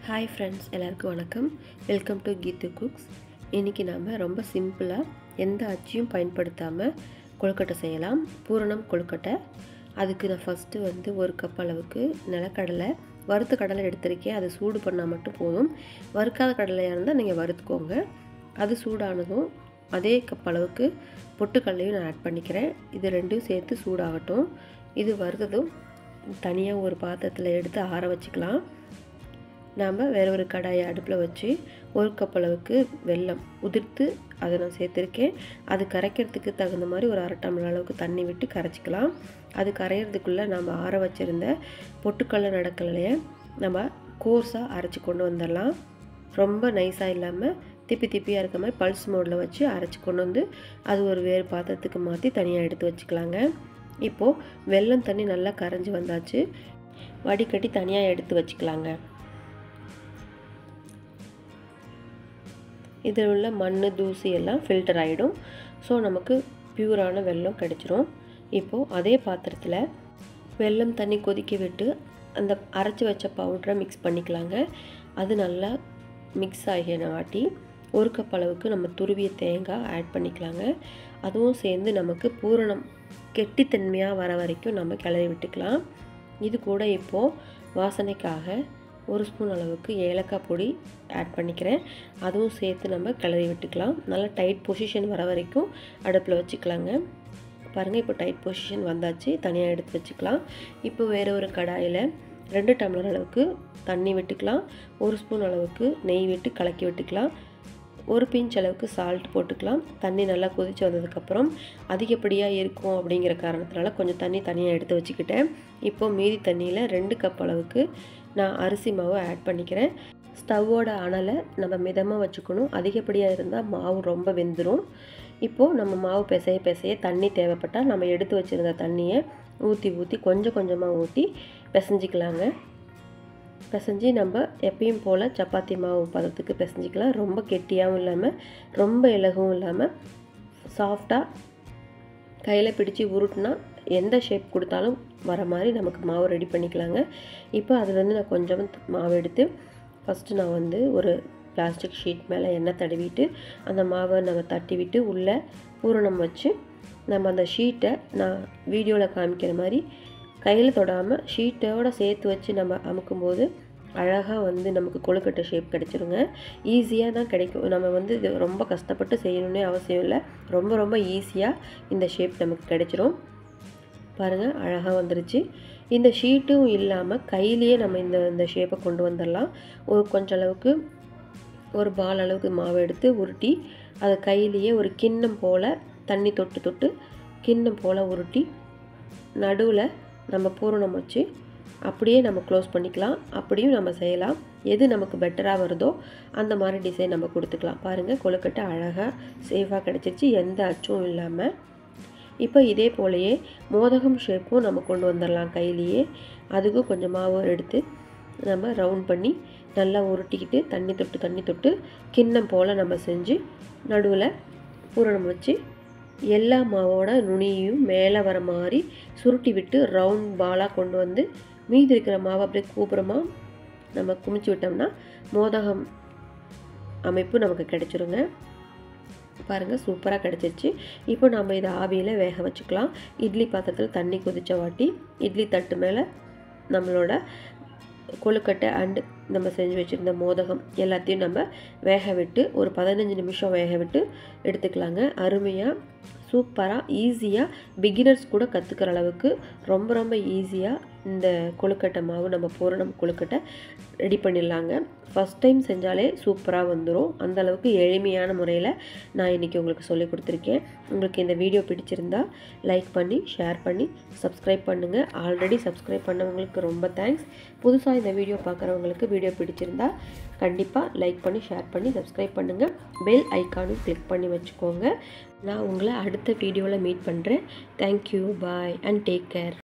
Hi friends, எல்லாருக்கும் வணக்கம். Welcome to Geethu cooks. இன்னைக்கு நாம ரொம்ப சிம்பிளா எந்த அச்சியும் பயன்படுத்தாம கொழுக்கட்டை செய்யலாம். பூரணம் கொழுக்கட்டை. அதுக்கு நான் ஃபர்ஸ்ட் ஒரு கப் அளவுக்கு நிலக்கடலை வறுத்த கடலை எடுத்துர்க்கேன். அது சூடு பண்ணா மட்டும் போதும். வறுக்காத கடலையா இருந்தா நீங்க வறுத்துக்கோங்க. அது சூடானதும் அதே கப் அளவுக்கு பொட்டுக்கடலையும் நான் ஆட் பண்ணிக்கிறேன். இது ரெண்டும் சேர்த்து சூடாகட்டும். இது வறுத்ததும் தனியா ஒரு பாத்திரத்துல எடுத்து ஆற வச்சுக்கலாம். நாம வேற ஒரு கடாயை அடுப்புல வச்சு ஒரு கப் அளவுக்கு வெல்லம் உதிர்த்து அதை நான் சேர்த்திருக்கேன். அது கரைக்கிறதுக்கு தகுந்த மாதிரி ஒரு அரை டம்ளர் அளவுக்கு தண்ணி விட்டு கரைச்சிக்கலாம். அது கரையிறதுக்குள்ள நாம ஆற வச்சிருந்த பொட்டுக்கடலை நடக்கலையே நம்ம கோர்ஸா அரைச்சு கொண்டு வந்துடலாம். ரொம்ப நைஸா இல்லாம திப்பி திப்பியா இருக்க மாதிரி பல்ஸ் மோட்ல வச்சு அரைச்சு கொண்டு வந்து அது ஒரு வேறு பாத்திரத்துக்கு மாத்தி தனியா எடுத்து வச்சுக்கலாங்க. இப்போ வெல்லம் தண்ணி நல்லா கரைஞ்சு வந்தாச்சு. வடிகட்டி தனியா எடுத்து வச்சுக்கலாங்க. இதில் உள்ள மண் தூசி எல்லாம் ஃபில்டர் ஆகிடும். ஸோ நமக்கு பியூரான வெல்லம் கிடைச்சிரும். இப்போது அதே பாத்திரத்தில் வெல்லம் தண்ணி கொதிக்க விட்டு அந்த அரைச்சி வச்ச பவுடரை மிக்ஸ் பண்ணிக்கலாங்க. அது நல்லா மிக்ஸ் ஆகினாட்டி ஒரு கப் அளவுக்கு நம்ம துருவிய தேங்காய் ஆட் பண்ணிக்கலாங்க. அதுவும் சேர்ந்து நமக்கு பூரணம் கெட்டித்தன்மையாக வர வரைக்கும் நம்ம கிளறி விட்டுக்கலாம். இது கூட இப்போது வாசனைக்காக ஒரு ஸ்பூன் அளவுக்கு ஏலக்காய் பொடி ஆட் பண்ணிக்கிறேன். அதுவும் சேர்த்து நம்ம கிளறி விட்டுக்கலாம். நல்லா டைட் பொசிஷன் வர வரைக்கும் அடுப்பில் வச்சுக்கலாங்க. பாருங்கள், இப்போ டைட் பொசிஷன் வந்தாச்சு. தனியாக எடுத்து வச்சுக்கலாம். இப்போ வேறு ஒரு கடாயில் 2 டம்ளர் அளவுக்கு தண்ணி விட்டுக்கலாம். ஒரு ஸ்பூன் அளவுக்கு நெய் விட்டு கலக்கி விட்டுக்கலாம். ஒரு பிஞ்ச் அளவுக்கு சால்ட் போட்டுக்கலாம். தண்ணி நல்லா கொதிச்சு வந்ததுக்கப்புறம் அதிகப்படியாக இருக்கும் அப்படிங்கிற காரணத்தினால கொஞ்சம் தண்ணி தனியாக எடுத்து வச்சுக்கிட்டேன். இப்போது மீதி தண்ணியில் 2 கப் அளவுக்கு நான் அரிசி மாவு ஆட் பண்ணிக்கிறேன். ஸ்டவ்வோட அனலை நம்ம மிதமாக வச்சுக்கணும். அதிகப்படியாக இருந்தால் மாவு ரொம்ப வெந்துடும். இப்போது நம்ம மாவு பிசைய தண்ணி தேவைப்பட்டால் நம்ம எடுத்து வச்சுருந்த தண்ணியை ஊற்றி கொஞ்சம் கொஞ்சமாக ஊற்றி பிசைஞ்சிக்கலாங்க. பிசைஞ்சு நம்ம எப்பயும் போல் சப்பாத்தி மாவு பதத்துக்கு பிசைஞ்சிக்கலாம். ரொம்ப கெட்டியாகவும் இல்லாமல் ரொம்ப இலகவும் இல்லாமல் சாஃப்டாக கையில் பிடிச்சி உருட்டினா எந்த ஷேப் கொடுத்தாலும் வர மாதிரி நமக்கு மாவு ரெடி பண்ணிக்கலாங்க. இப்போ அதுலேருந்து நான் கொஞ்சம் மாவு எடுத்து ஃபஸ்ட்டு நான் ஒரு பிளாஸ்டிக் ஷீட் மேலே எண்ணெய் தடவிட்டு அந்த மாவை நம்ம தட்டி விட்டு உள்ளே பூரணம் வச்சு நம்ம அந்த ஷீட்டை நான் வீடியோவில் காமிக்கிற மாதிரி கையில் தொடாமல் ஷீட்டோடு சேர்த்து வச்சு நம்ம அமுக்கும்போது அழகாக நமக்கு கொழுக்கட்டை ஷேப் கிடைச்சிருங்க. ஈஸியாக தான் கிடைக்கும். நம்ம இது ரொம்ப கஷ்டப்பட்டு செய்யணுன்னே அவசியம் இல்லை. ரொம்ப ரொம்ப ஈஸியாக இந்த ஷேப் நமக்கு கிடைச்சிரும். பாருங்கள், அழகாக வந்துருச்சு. இந்த ஷீட்டும் இல்லாமல் கையிலேயே நம்ம இந்த ஷேப்பை கொண்டு வந்துடலாம். கொஞ்சம் அளவுக்கு ஒரு பால் அளவுக்கு மாவை எடுத்து உருட்டி அதை கையிலேயே ஒரு கிண்ணம் போல் தண்ணி தொட்டு கிண்ணம் போல் உருட்டி நடுவில் நம்ம பூரணம் வச்சு அப்படியே நம்ம க்ளோஸ் பண்ணிக்கலாம். அப்படியும் நம்ம செய்யலாம். எது நமக்கு பெட்டராக வருதோ அந்த மாதிரி டிசைன் நம்ம கொடுத்துக்கலாம். பாருங்கள், கொழுக்கட்டை அழகாக சேஃபாக கிடச்சிருச்சு, எந்த அச்சும் இல்லாமல். இப்போ இதே போலயே மோதகம் ஷேப்பும் நம்ம கொண்டு வந்துடலாம் கையிலேயே. அதுக்கும் கொஞ்சம் மாவு எடுத்து நம்ம ரவுண்ட் பண்ணி நல்லா உருட்டிக்கிட்டு தண்ணி தொட்டு கிண்ணம் போல் நம்ம செஞ்சு நடுவில் பூரணம் வச்சு எல்லா மாவோட நுனியும் மேலே வர மாதிரி சுருட்டி விட்டு ரவுண்ட் பாலாக கொண்டு வந்து மீதி இருக்கிற மாவை அப்படியே கூப்புறமாக நம்ம குமிச்சு விட்டோம்னா மோதகம் அமைப்பு நமக்கு கிடைச்சிருங்க. பாருங்கள், சூப்பராக கிடச்சிருச்சு. இப்போ நம்ம இதை ஆவியில் வேக வச்சுக்கலாம். இட்லி பாத்திரத்தில் தண்ணி கொதிச்ச வாட்டி இட்லி தட்டு மேலே நம்மளோட கொழுக்கட்டை அண்டு நம்ம செஞ்சு வச்சுருந்த மோதகம் எல்லாத்தையும் நம்ம வேக விட்டு ஒரு 15 நிமிஷம் வேக விட்டு எடுத்துக்கலாங்க. அருமையாக சூப்பராக ஈஸியாக பிகினர்ஸ் கூட கற்றுக்கிற அளவுக்கு ரொம்ப ரொம்ப ஈஸியாக இந்த கொழுக்கட்டை மாவு நம்ம பூரணம் கொழுக்கட்டை ரெடி பண்ணிடலாங்க. ஃபஸ்ட் டைம் செஞ்சாலே சூப்பராக வந்துடும். அந்தளவுக்கு எளிமையான முறையில் நான் இன்றைக்கி உங்களுக்கு சொல்லி கொடுத்துருக்கேன். உங்களுக்கு இந்த வீடியோ பிடிச்சிருந்தா லைக் பண்ணி ஷேர் பண்ணி சப்ஸ்கிரைப் பண்ணுங்கள். ஆல்ரெடி சப்ஸ்கிரைப் பண்ணவங்களுக்கு ரொம்ப தேங்க்ஸ். புதுசாக இந்த வீடியோ பார்க்குறவங்களுக்கு வீடியோ பிடிச்சிருந்தா கண்டிப்பாக லைக் பண்ணி ஷேர் பண்ணி சப்ஸ்கிரைப் பண்ணுங்கள். பெல் ஐக்கானும் கிளிக் பண்ணி வச்சுக்கோங்க. நான் உங்களை அடுத்த வீடியோவில் மீட் பண்ணுறேன். Thank you, bye and take care.